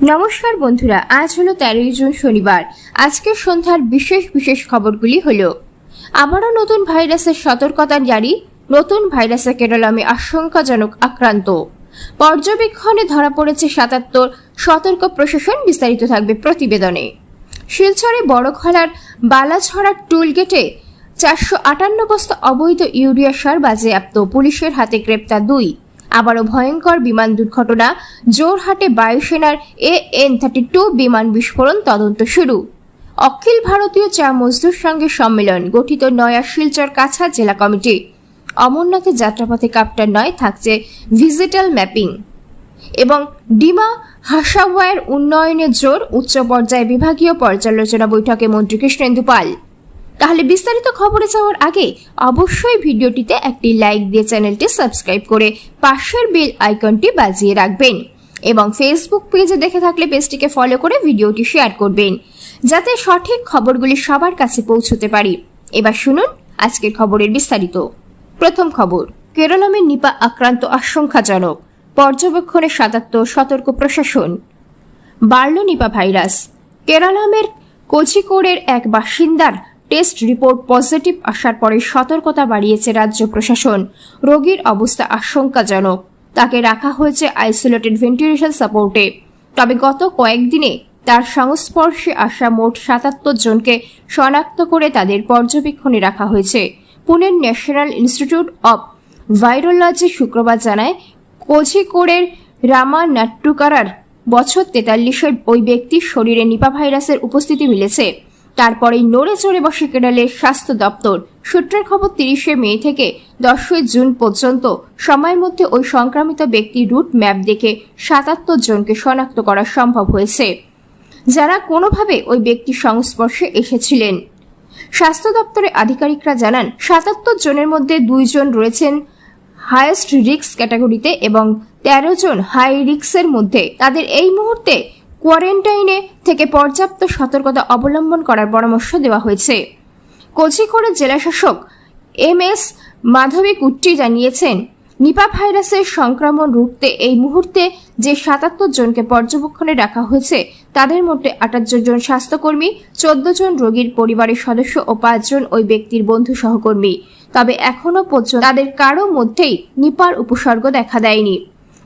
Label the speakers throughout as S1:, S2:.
S1: নমস্কার বন্ধুরা, আজ হলো 13 জুন শনিবার। আজকের সন্ধ্যার বিশেষ খবরগুলি হলো: আবারও নতুন ভাইরাসের সতর্কতা জারি, নতুন ভাইরাসে কেরলামে আশঙ্কাজনক আক্রান্ত, পর্যবেক্ষণে ধরা পড়েছে 77, সতর্ক প্রশাসন। বিস্তারিত থাকবে প্রতিবেদনে। শিলচরে বড়খলার বালাছড়া টুল গেটে 458 বস্তা অবৈধ ইউরিয়া সার বাজেয়াপ্ত, পুলিশের হাতে গ্রেপ্তার 2। আবারও ভয়ঙ্কর বিমান দুর্ঘটনা, জোরহাটে বায়ুসেনার AN-32 বিমান বিস্ফোরণ, তদন্ত শুরু। অখিল ভারতীয় চা মজদুর সংঘের সম্মেলন, গঠিত নয়া শিলচর কাছাড় জেলা কমিটি। অমরনাথের যাত্রাপথে কাপ্টার নয়, থাকছে ডিজিটাল ম্যাপিং। এবং ডিমা হাসাওয়ার উন্নয়নে জোর, উচ্চ পর্যায়ে বিভাগীয় পর্যালোচনা বৈঠকে মন্ত্রী কৃষ্ণেন্দু পাল। তাহলে বিস্তারিত খবরে যাওয়ার আগে অবশ্যই ভিডিওটিতে একটি লাইক দিয়ে চ্যানেলটি সাবস্ক্রাইব করে পাশের বেল আইকনটি বাজিয়ে রাখবেন এবং ফেসবুক পেজে দেখে থাকলে পেজটিকে ফলো করে ভিডিওটি শেয়ার করবেন, যাতে সঠিক খবরগুলি সবার কাছে পৌঁছতে পারি। এবার শুনুন আজকের খবরের বিস্তারিত। প্রথম খবর, কেরলামে নিপা আক্রান্ত আশঙ্কাজনক, পর্যবেক্ষণে 77, সতর্ক প্রশাসন। বাড়ল নিপা ভাইরাস। কেরলামের কোঝিকোড়ের এক বাসিন্দার টেস্ট রিপোর্ট পজিটিভ আসার পরে সতর্কতা বাড়িয়েছে রাজ্য প্রশাসন। রোগীর অবস্থা আশঙ্কাজনক, তাকে রাখা হয়েছে আইসোলেটেড ভেন্টিলেশন সাপোর্টে। তবে গত কয়েকদিনে তার সংস্পর্শে আসা মোট 77 জনকে শনাক্ত করে তাদের পর্যবেক্ষণে রাখা হয়েছে। পুনের ন্যাশনাল ইনস্টিটিউট অব ভাইরোলজি শুক্রবার জানায়, কোঝিকোড়ের রামা নাট্টুকারার বছর 43-এর ওই ব্যক্তির শরীরে নিপা ভাইরাসের উপস্থিতি মিলেছে। তারপরেই নড়ে চড়ে বসে কেরলের স্বাস্থ্য দপ্তর। সূত্রের খবর, 30 মে থেকে 10 জুন পর্যন্ত সময়ের মধ্যে ওই সংক্রমিত ব্যক্তির রুট ম্যাপ দেখে 77 জনকে শনাক্ত করা সম্ভব হয়েছে, যারা কোনোভাবে ওই ব্যক্তির সংস্পর্শে এসেছিলেন। স্বাস্থ্য দপ্তরের আধিকারিকরা জানান, 77 জনের মধ্যে 2 জন রয়েছেন হাইয়েস্ট রিস্ক ক্যাটাগরিতে এবং 13 জন হাই রিস্কের মধ্যে। তাদের এই মুহূর্তে কোয়ারেন্টাইনে থেকে পর্যাপ্ত সতর্কতা অবলম্বন করার পরামর্শ দেওয়া হয়েছে। কোঝিকোড়ের জেলাশাসক MS মাধবীকুট্টি জানিয়েছেন, নিপা ভাইরাসের সংক্রমণ রুখতে এই মুহূর্তে যে 77 জনকে পর্যবেক্ষণে রাখা হয়েছে, তাদের মধ্যে 78 জন স্বাস্থ্যকর্মী, 14 জন রোগীর পরিবারের সদস্য ও 5 জন ওই ব্যক্তির বন্ধু সহকর্মী। তবে এখনো পর্যন্ত তাদের কারো মধ্যেই নিপার উপসর্গ দেখা দেয়নি।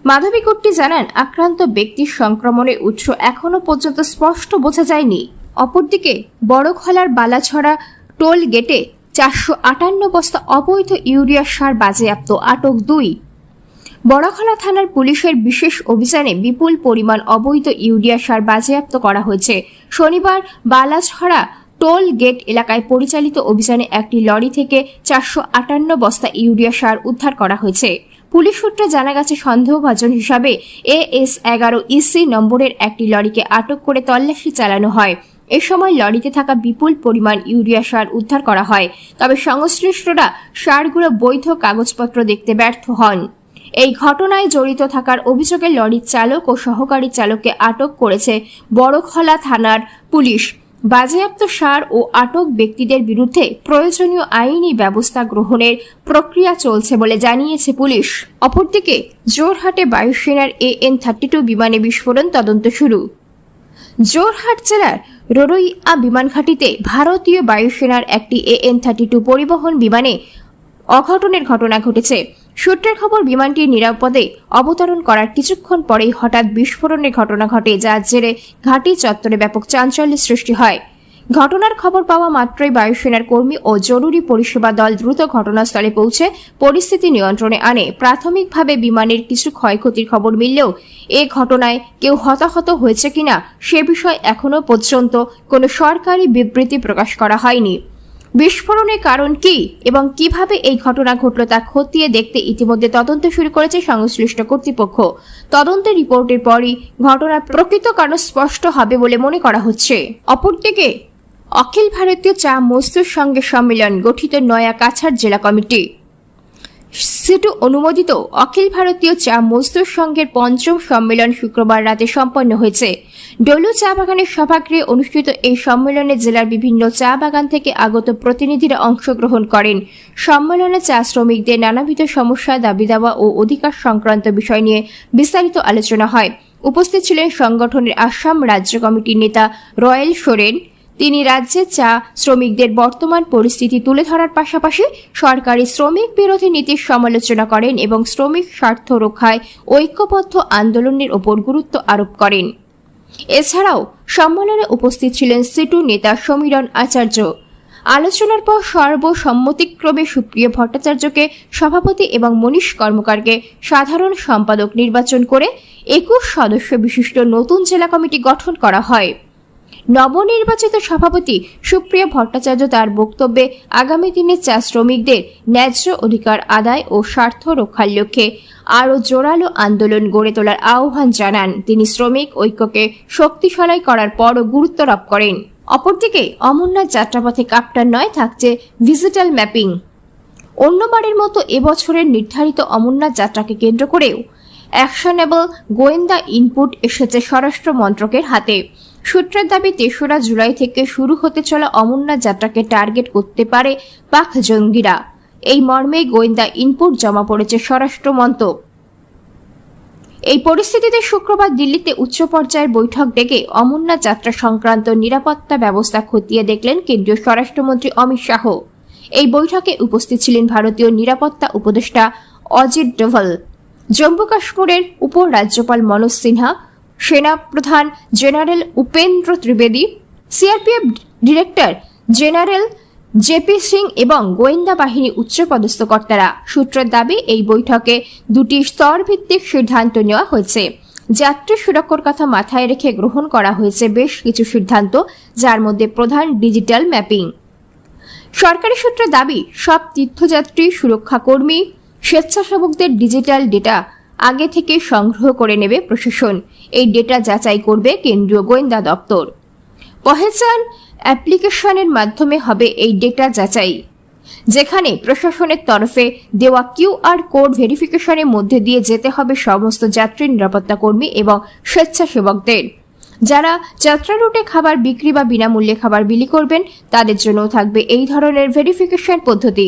S1: মাধবীকুট্টি জানান, আক্রান্ত ব্যক্তির সংক্রমণের উৎস এখনো পর্যন্ত স্পষ্ট বোঝা যায়নি। অপরদিকে বড়খলার বালাছড়া টোল গেটে 458 বস্তা অবৈধ ইউরিয়া সার বাজেয়াপ্ত, আটক 2। বড়খলা থানার পুলিশের বিশেষ অভিযানে বিপুল পরিমাণ অবৈধ ইউরিয়া সার বাজেয়াপ্ত করা হয়েছে। শনিবার বালাছড়া টোল গেট এলাকায় পরিচালিত অভিযানে একটি লরি থেকে 458 বস্তা ইউরিয়া সার উদ্ধার করা হয়েছে। পুলিশ সূত্রে জানা গেছে, সন্দেহভাজন হিসাবে AS11 EC নম্বরের একটি লরিকে আটক করে তল্লাশি চালানো হয়। এ সময় লরিতে থাকা বিপুল পরিমাণ ইউরিয়া সার উদ্ধার করা হয়। তবে সংশ্লিষ্টরা সারগুলো বৈধ কাগজপত্র দেখতে ব্যর্থ হন। এই ঘটনায় জড়িত থাকার অভিযোগে লরির চালক ও সহকারী চালককে আটক করেছে বড়খলা থানার পুলিশ। বাজেয়াপ্ত সার ও আটক ব্যক্তিদের বিরুদ্ধে প্রয়োজনীয় আইনি ব্যবস্থা গ্রহণের প্রক্রিয়া চলছে বলে জানিয়েছে পুলিশ। অপরদিকে জোরহাটে বায়ুসেনার AN-32 বিমানে বিস্ফোরণ, তদন্ত শুরু। জোরহাট জেলার রোরইয়া বিমান ঘাঁটিতে ভারতীয় বায়ুসেনার একটি AN-32 পরিবহন বিমানে অঘটনের ঘটনা ঘটেছে। সূত্রের খবর, বিমানটির নিরাপদে অবতরণ করার কিছুক্ষণ পরেই হঠাৎ বিস্ফোরণের ঘটনা ঘটে, যার জেরে ঘাঁটি চত্বরে ব্যাপক চাঞ্চল্যের সৃষ্টি হয়। ঘটনার খবর পাওয়া মাত্রই বায়ুসেনার কর্মী ও জরুরি পরিষেবা দল দ্রুত ঘটনাস্থলে পৌঁছে পরিস্থিতি নিয়ন্ত্রণে আনে। প্রাথমিকভাবে বিমানের কিছু ক্ষয়ক্ষতির খবর মিললেও এ ঘটনায় কেউ হতাহত হয়েছে কিনা সে বিষয়ে এখনো পর্যন্ত কোনো সরকারি বিবৃতি প্রকাশ করা হয়নি। বিস্ফোরণের কারণ কি এবং কিভাবে এই ঘটনা ঘটল তা খতিয়ে দেখতে ইতিমধ্যে তদন্ত শুরু করেছে সংশ্লিষ্ট কর্তৃপক্ষ। তদন্তের রিপোর্টের পরই ঘটনার প্রকৃত কারণ স্পষ্ট হবে বলে মনে করা হচ্ছে। অপরদিকে অখিল ভারতীয় চা মজদুর সংঘের সম্মেলন, গঠিত নয়া কাছাড় জেলা কমিটি। সিটু অনুমোদিত অখিল ভারতীয় চা মজদুর সংঘের 5ম সম্মেলন শুক্রবার রাতে সম্পন্ন হয়েছে। ডলু চা বাগানের সভাগৃহে অনুষ্ঠিত এই সম্মেলনে জেলার বিভিন্ন চা বাগান থেকে আগত প্রতিনিধিরা অংশগ্রহণ করেন। সম্মেলনে চা শ্রমিকদের নানাবিধ সমস্যা, দাবি দাওয়া ও অধিকার সংক্রান্ত বিষয় নিয়ে বিস্তারিত আলোচনা হয়। উপস্থিত ছিলেন সংগঠনের আসাম রাজ্য কমিটির নেতা রয়েল সোরেন। তিনি রাজ্যের চা শ্রমিকদের বর্তমান পরিস্থিতি তুলে ধরার পাশাপাশি সরকারি শ্রমিক বিরোধী নীতির সমালোচনা করেন এবং শ্রমিক স্বার্থ রক্ষায় ঐক্যবদ্ধ আন্দোলনের ওপর গুরুত্ব আরোপ করেন। এছাড়াও সম্মেলনে উপস্থিত ছিলেন সিটু নেতা সমীরণ আচার্য। আলোচনার পর সর্বসম্মতিক্রমে সুপ্রিয় ভট্টাচার্যকে সভাপতি এবং মনীষ কর্মকারকে সাধারণ সম্পাদক নির্বাচন করে 21 সদস্য বিশিষ্ট নতুন জেলা কমিটি গঠন করা হয়। নবনির্বাচিত সভাপতি সুপ্রিয় ভট্টাচার্য তার বক্তব্যে আগামী দিনে চা শ্রমিকদের ন্যায্য অধিকার আদায় ও স্বার্থ রক্ষার লক্ষ্যে আরও জোরালো আন্দোলন গড়ে তোলার আহ্বান জানান। তিনি শ্রমিক ঐক্যকে শক্তিশালী করার পরও গুরুত্ব আরোপ করেন। অপরদিকে অমরনাথ যাত্রাপথে কাপ্টার নয়, থাকছে ডিজিটাল ম্যাপিং। অন্যবারের মতো এবছরের নির্ধারিত অমরনাথ যাত্রাকে কেন্দ্র করেও অ্যাকশনেবল গোয়েন্দা ইনপুট এসেছে স্বরাষ্ট্র মন্ত্রকের হাতে। সূত্রের দাবি ৩রা জুলাই থেকে শুরু হতে চলা অমরনাথ যাত্রাকে টার্গেট করতে পারে পাক জঙ্গিরা। এই মর্মে গোয়েন্দা ইনপুট জমা পড়েছে স্বরাষ্ট্র মন্ত্রক। এই পরিস্থিতিতে শুক্রবার দিল্লিতে উচ্চ পর্যায়ের বৈঠক ডেকে অমরনাথ যাত্রা সংক্রান্ত নিরাপত্তা ব্যবস্থা খতিয়ে দেখলেন কেন্দ্রীয় স্বরাষ্ট্রমন্ত্রী অমিত শাহ। এই বৈঠকে উপস্থিত ছিলেন ভারতীয় নিরাপত্তা উপদেষ্টা অজিত ডোভাল, জম্মু কাশ্মীরের উপরাজ্যপাল মনোজ সিনহা, সেনা প্রধান general Upendra Trivedi, CRPF director general JP Singh এবং গোয়েন্দা বাহিনী উচ্চপদস্থ কর্তারা। সূত্রের দাবি, এই বৈঠকে দুটি স্তরভিত্তিক সিদ্ধান্ত নেওয়া হয়েছে। যাত্রী সুরক্ষার কথা মাথায় রেখে গ্রহণ করা হয়েছে বেশ কিছু সিদ্ধান্ত, যার মধ্যে প্রধান ডিজিটাল ম্যাপিং। সরকারি সূত্রে দাবি, সব তীর্থযাত্রী সুরক্ষা কর্মী স্বেচ্ছাসেবকদের ডিজিটাল ডেটা আগে থেকে সংগ্রহ করে নেবে প্রশাসন। এই ডেটা যাচাই করবে কেন্দ্রীয় গোয়েন্দা দপ্তর। পহেচান অ্যাপ্লিকেশনের মাধ্যমে হবে এই ডেটা যাচাই, যেখানে প্রশাসনের তরফে দেওয়া কিউআর কোড ভেরিফিকেশনের মধ্যে দিয়ে যেতে হবে সমস্ত যাত্রী নিরাপত্তা কর্মী এবং স্বেচ্ছাসেবকদের। যারা যাত্রা রুটে খাবার বিক্রি বা বিনামূল্যে খাবার বিলি করবেন, তাদের জন্য থাকবে এই ধরনের ভেরিফিকেশন পদ্ধতি।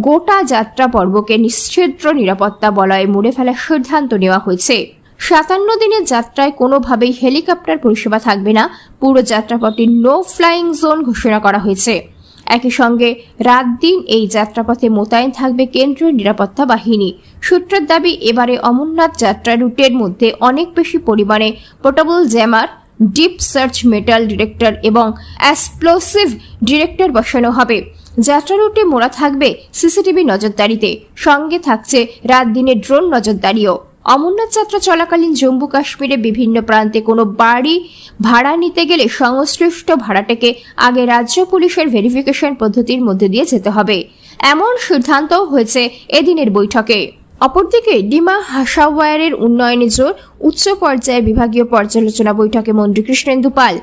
S1: গোটা যাত্রা পর্বকে নিশ্চিদ্র নিরাপত্তা বলয়ে মুড়ে ফেলার সিদ্ধান্ত নেওয়া হয়েছে। 57 দিনের যাত্রায় কোনোভাবেই হেলিকপ্টার পরিষেবা থাকবে না। পুরো যাত্রাপথে নো ফ্লাইং জোন ঘোষণা করা হয়েছে। একই সঙ্গে রাত দিন এই যাত্রাপথে মোতায়েন থাকবে কেন্দ্রীয় নিরাপত্তা বাহিনী। সূত্রের দাবি, এবারে অমরনাথ যাত্রা রুটের মধ্যে অনেক বেশি পরিমাণে portable jammer, deep search metal detector এবং এক্সপ্লোসিভ ডিটেক্টর বসানো হবে। যাত্রা রুটে মোড়া থাকবে সিসিটিভি নজরদারিতে, সঙ্গে থাকছে রাত দিনে ড্রোন নজরদারিও। অমরনাথ যাত্রা চলাকালীন জম্মু কাশ্মীরে বিভিন্ন প্রান্তে কোনো বাড়ি ভাড়া নিতে গেলে সংশ্লিষ্ট ভাড়াটাকে আগে রাজ্য পুলিশের ভেরিফিকেশন পদ্ধতির মধ্যে দিয়ে যেতে হবে, এমন সিদ্ধান্তও হয়েছে এদিনের বৈঠকে। অপরদিকে ডিমা হাসাওয়ারের উন্নয়নে জোর, উচ্চ পর্যায়ে বিভাগীয় পর্যালোচনা বৈঠকে মন্ত্রী কৃষ্ণেন্দু পাল।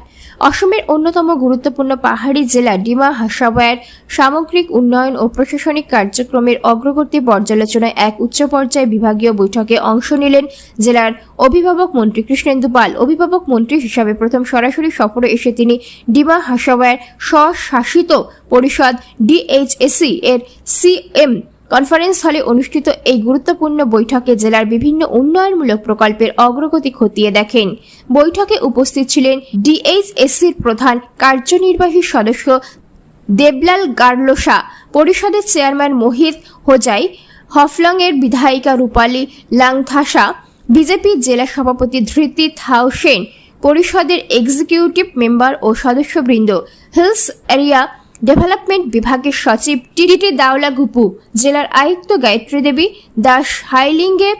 S1: অসমের অন্যতম গুরুত্বপূর্ণ পাহাড়ি জেলা ডিমা হাসাওয়ার সামগ্রিক উন্নয়ন ও প্রশাসনিক কার্যক্রমের অগ্রগতি পর্যালোচনায় এক উচ্চ পর্যায়ে বিভাগীয় বৈঠকে অংশ নিলেন জেলার অভিভাবক মন্ত্রী কৃষ্ণেন্দু পাল। অভিভাবক মন্ত্রী হিসাবে প্রথম সরাসরি সফরে এসে তিনি ডিমা হাসাওয়ার স্বশাসিত পরিষদ ডিএইচএসি এর সিএম কনফারেন্স হলে অনুষ্ঠিত এই গুরুত্বপূর্ণ বৈঠকে জেলার বিভিন্ন উন্নয়নমূলক প্রকল্পের অগ্রগতি খতিয়ে দেখেন। বৈঠকে উপস্থিত ছিলেন ডিএইচএসির প্রধান কার্যনির্বাহী সদস্য দেবলাল গার্লোসা, পরিষদের চেয়ারম্যান মোহিত হোজাই, হফলং এর বিধায়িকা রূপালী লাংথাসা, বিজেপি জেলা সভাপতি ধৃতি থাও সেন, পরিষদের এক্সিকিউটিভ মেম্বার ও সদস্যবৃন্দ, হিলস এরিয়া ডেভেলপমেন্ট বিভাগের সচিব টিডিটি দাওলা গুপু, জেলার আয়ুক্ত গায়ত্রী দেবী দাস হাইলিঙ্গে,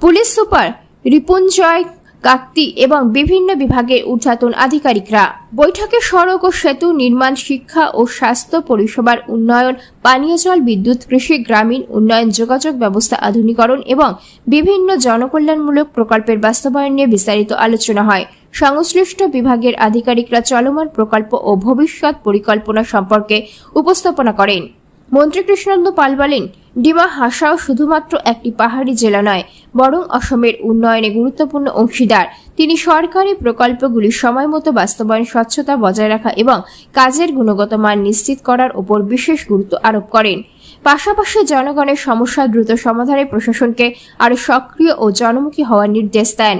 S1: পুলিশ সুপার রিপুঞ্জয় কাকতি এবং বিভিন্ন বিভাগের ঊর্ধ্বতন আধিকারিকরা। বৈঠকে সড়ক ও সেতু নির্মাণ, শিক্ষা ও স্বাস্থ্য পরিষেবার উন্নয়ন, পানীয় জল, বিদ্যুৎ, কৃষি, গ্রামীণ উন্নয়ন, যোগাযোগ ব্যবস্থা আধুনিকরণ এবং বিভিন্ন জনকল্যাণমূলক প্রকল্পের বাস্তবায়ন নিয়ে বিস্তারিত আলোচনা হয়। সংশ্লিষ্ট বিভাগের আধিকারিকরা চলমান প্রকল্প ও ভবিষ্যৎ পরিকল্পনা সম্পর্কে উপস্থাপনা করেন। মন্ত্রী কৃষ্ণেন্দু পাল বলেন, ডিমা হাসাও শুধুমাত্র একটি পাহাড়ি জেলা নয়, বরং অসমের উন্নয়নে গুরুত্বপূর্ণ অংশীদার। তিনি সরকারি প্রকল্পগুলি সময়মতো বাস্তবায়ন, স্বচ্ছতা বজায় রাখা এবং কাজের গুণগত মান নিশ্চিত করার উপর বিশেষ গুরুত্ব আরোপ করেন। পাশাপাশি জনগণের সমস্যা দ্রুত সমাধানে প্রশাসনকে আরও সক্রিয় ও জনমুখী হওয়ার নির্দেশ দেন।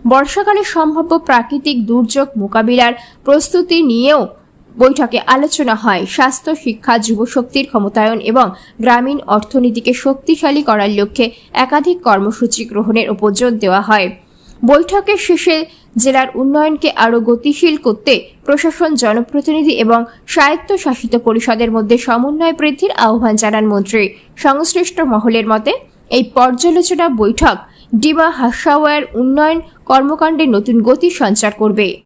S1: বর্ষাকালে সম্ভাব্য প্রাকৃতিক দুর্যোগ মোকাবিলার প্রস্তুতি নিয়েও বৈঠকে আলোচনা হয়। স্বাস্থ্য, শিক্ষা, যুবশক্তির ক্ষমতায়ন এবং গ্রামীণ অর্থনীতিকে শক্তিশালী করার লক্ষ্যে একাধিক কর্মসূচি গ্রহণের উপর জোর দেওয়া হয়। বৈঠকের শেষে জেলার উন্নয়নকে আরও গতিশীল করতে প্রশাসন, জনপ্রতিনিধি এবং স্বায়ত্তশাসিত পরিষদের মধ্যে সমন্বয় বৃদ্ধির আহ্বান জানান মন্ত্রী। সংশ্লিষ্ট মহলের মতে এই পর্যালোচনা বৈঠক ডিমা হাসাওয়ার উন্নয়ন কর্মকাণ্ডে নতুন গতি সঞ্চার করবে।